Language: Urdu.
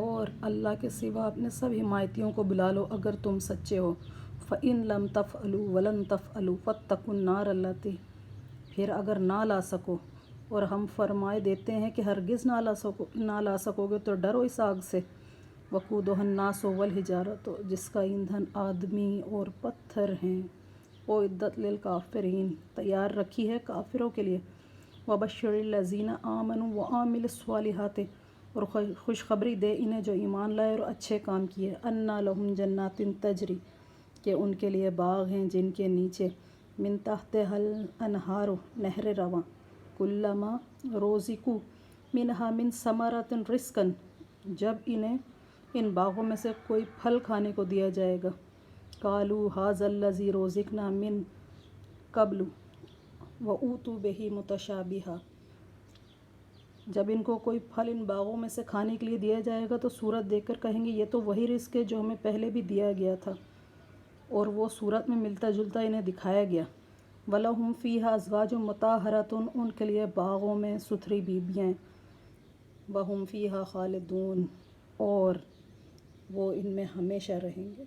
اور اللہ کے سوا اپنے سب حمایتیوں کو بلا لو اگر تم سچے ہو۔ فَإِن لَمْ تَفْعَلُوا وَلَن تَفْعَلُوا فَاتَّقُوا النَّارَ الَّتِي، پھر اگر نہ لا سکو اور ہم فرمائے دیتے ہیں کہ ہرگز نہ لا سکو گے تو ڈرو اس آگ سے، وَقُودُهَا النَّاسُ وَالْحِجَارَةُ، جس کا ایندھن آدمی اور پتھر ہیں، اُعِدَّتْ لِلْکَافِرِینَ، تیار رکھی ہے کافروں کے لیے، وَبَشِّرِ الَّذِینَ آمَنُوا وَعَمِلُوا الصَّالِحَاتِ، اور خوشخبری دے انہیں جو ایمان لائے اور اچھے کام کیے، اَنَّ لَهُمْ جَنَّاتٍ تَجْرِی، کہ ان کے لیے باغ ہیں جن کے نیچے من تحتها الانہار، نہریں رواں، کلما رزقوا منہا من ثمرۃ رزقا، جب انہیں ان باغوں میں سے کوئی پھل کھانے کو دیا جائے گا، قالوا ھذا الذی رزقنا من قبل وأوتوا بہ متشابہا، جب ان کو کوئی پھل ان باغوں میں سے کھانے کے لیے دیا جائے گا تو صورت دیکھ کر کہیں گے یہ تو وہی رزق ہے جو ہمیں پہلے بھی دیا گیا تھا، اور وہ صورت میں ملتا جلتا انہیں دکھایا گیا۔ وَلَهُمْ فِيهَا أَزْوَاجٌ مُطَہَّرَةٌ، ان کے لیے باغوں میں ستھری بیویاں، وَهُمْ فِيهَا خَالِدُونَ، اور وہ ان میں ہمیشہ رہیں گے۔